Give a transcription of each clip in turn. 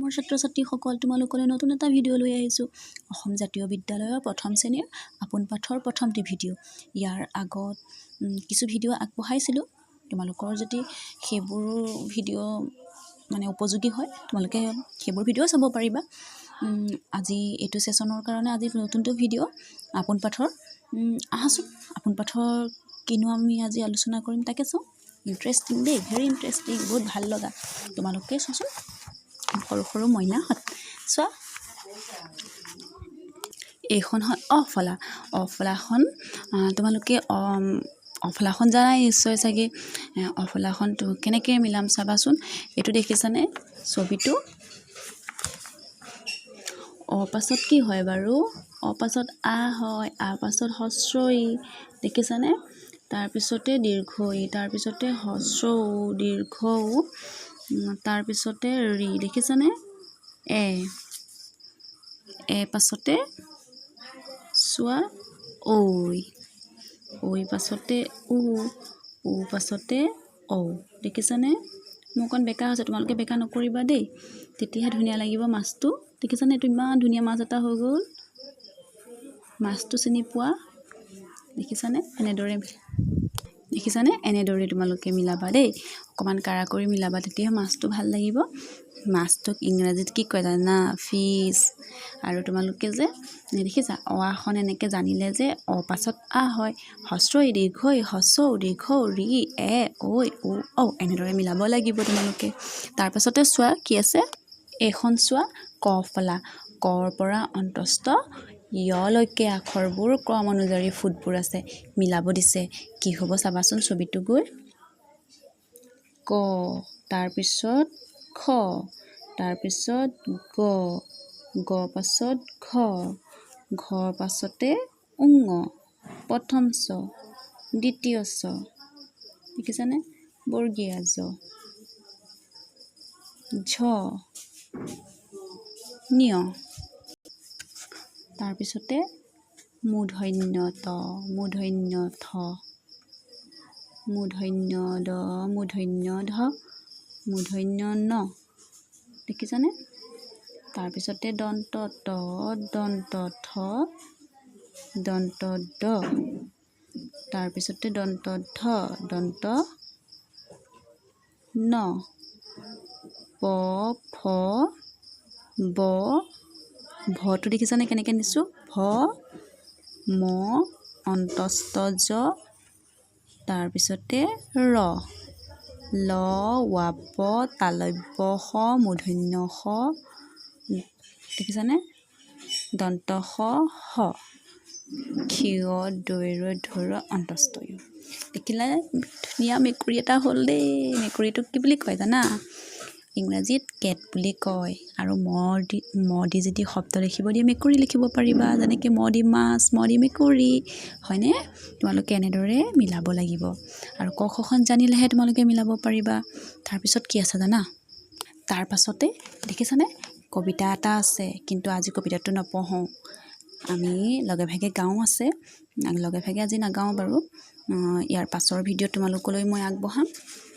মৰমৰ ছাত্ৰ-ছাত্ৰীসকল, তোমালোকলৈ নতুন এটা ভিডিঅ' লৈ আহিছোঁ। অসম জাতীয় বিদ্যালয়ৰ প্ৰথম শ্ৰেণীৰ আপোন পাঠৰ প্ৰথমটি ভিডিঅ'। ইয়াৰ আগত কিছু ভিডিঅ' আগবঢ়াইছিলোঁ। তোমালোকৰ যদি সেইবোৰ ভিডিঅ' মানে উপযোগী হয়, তোমালোকে সেইবোৰ ভিডিঅ' চাব পাৰিবা। আজি এইটো ছেশ্যনৰ কাৰণে আজি নতুনটো ভিডিঅ' আপোন পাঠৰ। আহাচোন আপোন পাঠৰ কিনো আমি আজি আলোচনা কৰিম তাকে চাওঁ। ইণ্টাৰেষ্টিং দেই, ভেৰি ইণ্টাৰেষ্টিং, বহুত ভাল লগা। তোমালোকে চোৱাচোন, সৰু সৰু মইনাহঁত চোৱা। এইখন হয় অফলা। অফলাখন তোমালোকে অফলাখন জানাই নিশ্চয় চাগে। অফলাখনটো কেনেকৈ মিলাম চাবাচোন। এইটো দেখিছানে ছবিটো? অ পাছত কি হয় বাৰু? অ পাছত আ হয়, আ পাছত হস্ৰ ই, দেখিছানে? তাৰপিছতে দীৰ্ঘ ই, তাৰপিছতে হস্ৰ উ, দীৰ্ঘ উ, তাৰপিছতে ৰি, দেখিছানে? এ পাছতে চোৱা ঐ, ঐ পাছতে উ, উ পাছতে ঔ, দেখিছানে? মোৰ অকণ বেকা হৈছে, তোমালোকে বেকা নকৰিবা দেই, তেতিয়াহে ধুনীয়া লাগিব মাছটো। দেখিছানে? এইটো ইমান ধুনীয়া মাছ এটা হৈ গ'ল। মাছটো চিনি পোৱা? দেখিছানে? এনেদৰে তোমালোকে মিলাবা দেই। অকণমান কাঢ়া কৰি মিলাবা, তেতিয়াহে মাছটো ভাল লাগিব। মাছটোক ইংৰাজীত কি কয় জানা? ফিছ। আৰু তোমালোকে যে দেখিছা অ আখন এনেকৈ জানিলে যে অ পাছত আ হয়, হস্ৰ ই, দীৰ্ঘ ই, হস্ৰ উ, দীৰ্ঘ উ, ৰি, এ, ঐ, উ, ঔ, এনেদৰে মিলাব লাগিব তোমালোকে। তাৰপাছতে চোৱা কি আছে? এইখন চোৱা ক ফলা। কৰ পৰা অন্তস্থ য়লৈকে আখৰবোৰ ক্ৰম অনুযায়ী ফুটবোৰ আছে, মিলাব দিছে। কি হ'ব চাবাচোন ছবিটো গৈ। ক, তাৰপিছত খ, তাৰপিছত গ, গ পাছত ঘ, ঘৰ পাছতে উঙ, প্ৰথম চ, দ্বিতীয় চ, দেখিছানে? বৰ্গীয়া জ, ঝ, ঞ, তাৰপিছতে মূৰ্ধন্য ত, মূৰ্ধন্য থ, মূৰ্ধন্য দ, মূৰ্ধন্য ধ, মূৰ্ধন্য ন, দেখিছানে? তাৰপিছতে দন্ত ত, দন্ত থ, দন্ত দ, তাৰপিছতে দন্ত ধ, দন্ত ন, প, ফ, ব, ভটো দেখিছানে কেনেকৈ নিছোঁ? ভ, ম, অন্তস্থ জ, তাৰপিছতে ৰ, ল, ৱাপ, তালব্য শ, মূৰ্ধন্য ষ, দেখিছানে? দন্ত স, হ, ক্ষীয়, দৈৰ, ধৈৰ, অন্তস্থ য়। দেখিলে? ধুনীয়া মেকুৰী এটা হ'ল দেই। মেকুৰীটোক কি বুলি কয় জানা? ইংৰাজীত কেট বুলি কয়। আৰু ম দি যদি শব্দ লিখিব দিয়ে মেকুৰী লিখিব পাৰিবা, যেনেকৈ ম দি মাছ, ম দি মেকুৰী, হয়নে? তোমালোকে এনেদৰে মিলাব লাগিব। আৰু ক খ খন জানিলেহে তোমালোকে মিলাব পাৰিবা। তাৰপিছত কি আছে জানা? তাৰ পাছতে দেখিছানে? কবিতা এটা আছে, কিন্তু আজি কবিতাটো নপঢ়োঁ। আমি লগে ভাগে গাওঁ আছে, লগে ভাগে আজি নাগাওঁ বাৰু। ইয়াৰ পাছৰ ভিডিঅ' তোমালোকলৈ মই আগবঢ়াম।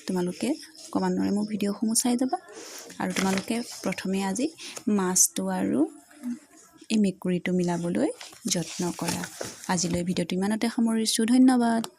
তোমালোকে ক্ৰমান্বয়ে মোৰ ভিডিঅ'সমূহ চাই যাবা। আৰু তোমালোকে প্ৰথমে আজি মাছটো আৰু এই মেকুৰীটো মিলাবলৈ যত্ন কৰা। আজিলৈ ভিডিঅ'টো ইমানতে সামৰিছোঁ। ধন্যবাদ।